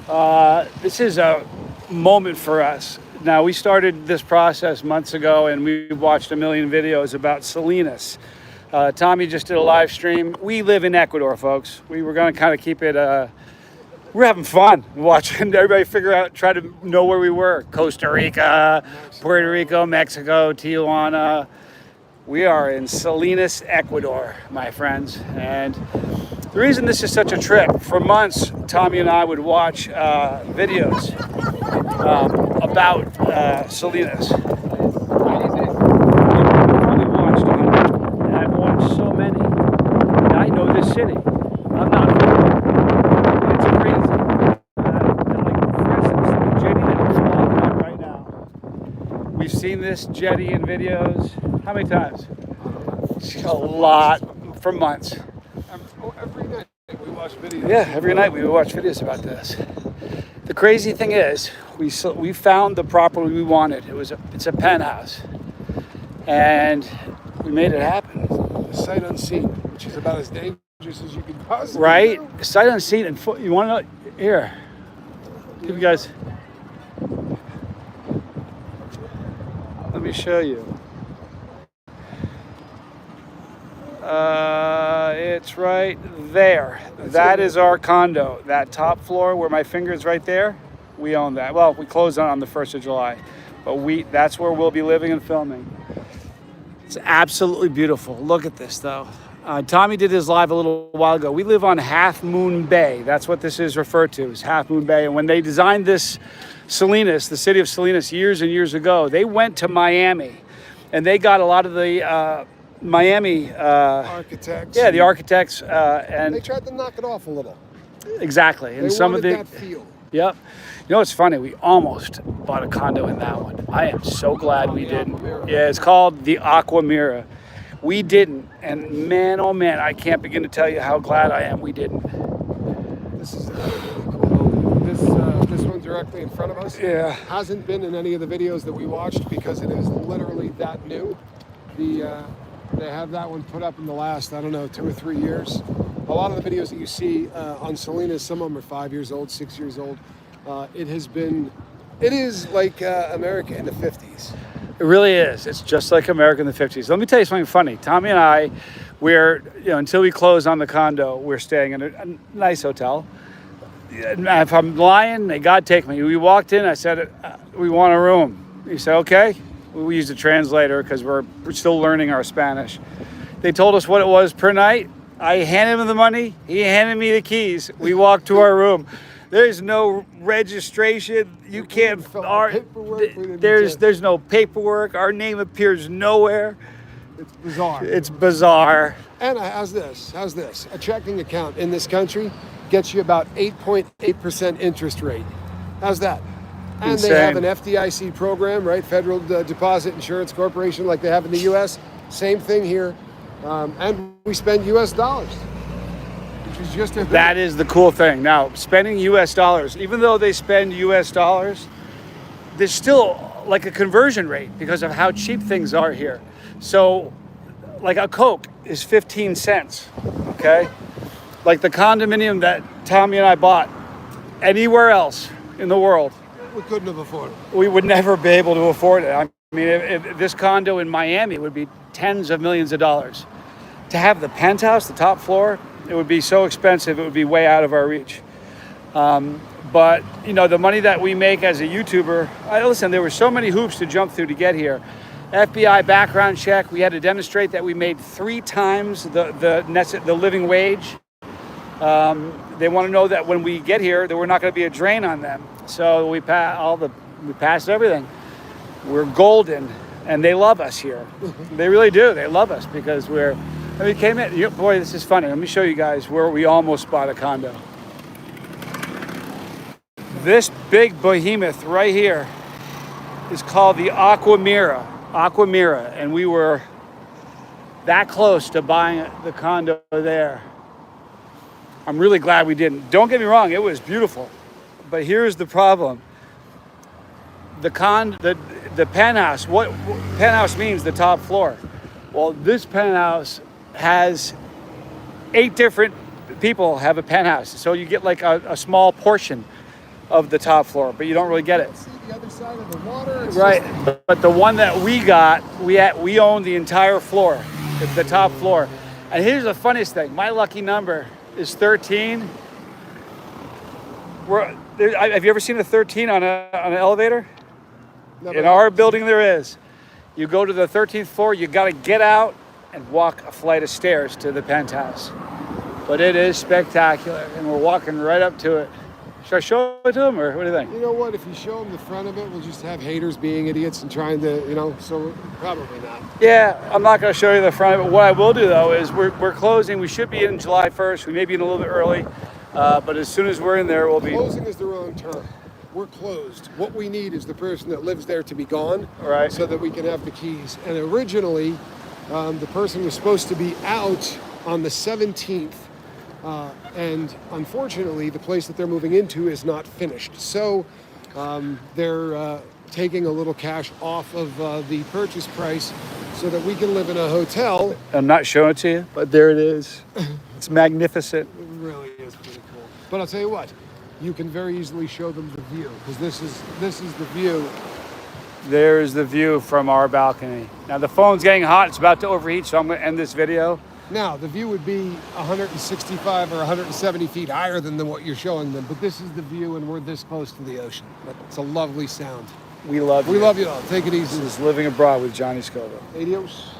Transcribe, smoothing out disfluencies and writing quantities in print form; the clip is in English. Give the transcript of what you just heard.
This is a moment for us. Now, we started this process months ago, and we watched a million videos about Selenas. Tommy just did a live stream. We live in Ecuador, folks. We were going to kind of keep it, we're having fun watching everybody figure out, try to know where we were. Costa Rica, Puerto Rico, Mexico, Tijuana. We are in Selenas, Ecuador, my friends. And the reason this is such a trip, for months, Tommy and I would watch videos about Selenas. I've watched 100, and I've watched so many. And I know this city. I'm not. It's crazy. Like, for instance, the jetty that we're walking on right now. We've seen this jetty in videos. How many times? A lot, for months. Every night we watch videos. Yeah, every night we watch videos about this. The crazy thing is, we found the property we wanted. It's a penthouse, and we made it happen. Sight unseen, which is about as dangerous as you can possibly. Right, sight unseen, and you want to know? Here, give you guys. Let me show you. It's right there. That is our condo. That top floor where my finger is right there, we own that. Well, we closed on the 1st of July, but that's where we'll be living and filming. It's absolutely beautiful. Look at this, though. Tommy did his live a little while ago. We live on Half Moon Bay. That's what this is referred to, is Half Moon Bay. And when they designed this Selenas, the city of Selenas, years and years ago, they went to Miami, and they got a lot of the Miami architects. Yeah, the architects, and they tried to knock it off a little. Exactly, and they some of the that feel. Yep. You know, it's funny. We almost bought a condo in that one. I am so glad we didn't. Yeah, it's called the Aqua Mira. We didn't, and man, oh man, I can't begin to tell you how glad I am we didn't. This is really cool. This one directly in front of us. Yeah. Hasn't been in any of the videos that we watched because it is literally that new. They have that one put up in the last, I don't know, 2 or 3 years. A lot of the videos that you see on Selenas, some of them are 5 years old, 6 years old. It is like America in the 50s. It really is. It's just like America in the 50s. Let me tell you something funny. Tommy and I, until we close on the condo, we're staying in a nice hotel. If I'm lying, may God take me. We walked in, I said, we want a room. He said, okay. We used a translator because we're still learning our Spanish. They told us what it was per night. I handed him the money. He handed me the keys. We walked to our room. There's no registration. You can't. There's no paperwork. Our name appears nowhere. It's bizarre. It's bizarre. And how's this? A checking account in this country gets you about 8.8% interest rate. How's that? And Insane. They have an FDIC program, right? Federal Deposit Insurance Corporation, like they have in the U.S. Same thing here. And we spend U.S. dollars, which is just that is the cool thing. Now, spending U.S. dollars, even though they spend U.S. dollars, there's still like a conversion rate because of how cheap things are here. So, like a Coke is 15 cents, okay? Like the condominium that Tommy and I bought anywhere else in the world, we couldn't have afforded it. We would never be able to afford it. I mean, if this condo in Miami would be tens of millions of dollars. To have the penthouse, the top floor, it would be so expensive, it would be way out of our reach. But, the money that we make as a YouTuber, listen, there were so many hoops to jump through to get here. FBI background check, we had to demonstrate that we made 3 times the living wage. They want to know that when we get here, that we're not going to be a drain on them. So we passed everything. We're golden, and they love us here. They really do. They love us because we came in. Boy, this is funny. Let me show you guys where we almost bought a condo. This big behemoth right here is called the Aqua Mira, and we were that close to buying the condo there. I'm really glad we didn't. Don't get me wrong, it was beautiful. But here's the problem. The penthouse, what penthouse means the top floor. Well, this penthouse has 8 different people have a penthouse. So you get like a small portion. of the top floor, but you don't really get it. See the other side of the water. It's Right, just- but the one that we got, we own the entire floor, the top floor. And here's the funniest thing: my lucky number is 13. Have you ever seen a 13 on an elevator? Never In our building, there is. You go to the 13th floor, you got to get out and walk a flight of stairs to the penthouse. But it is spectacular, and we're walking right up to it. Should I show it to them, or what do you think? You know what? If you show them the front of it, we'll just have haters being idiots and trying to, so probably not. Yeah, I'm not going to show you the front of it. What I will do, though, is we're closing. We should be in July 1st. We may be in a little bit early. But as soon as we're in there, we'll be... Closing is the wrong term. We're closed. What we need is the person that lives there to be gone, Right. so that we can have the keys. And originally, the person was supposed to be out on the 17th, and unfortunately, the place that they're moving into is not finished. So they're taking a little cash off of the purchase price so that we can live in a hotel. I'm not showing it to you, but there it is. It's magnificent. It really is pretty cool. But I'll tell you what, you can very easily show them the view, because this is the view. There's the view from our balcony. Now the phone's getting hot. It's about to overheat, so I'm going to end this video. Now, the view would be 165 or 170 feet higher than what you're showing them, but this is the view, and we're this close to the ocean. It's a lovely sound. We love you. We love you all. Take it easy. This is Living Abroad with Johnny Scoville. Adios.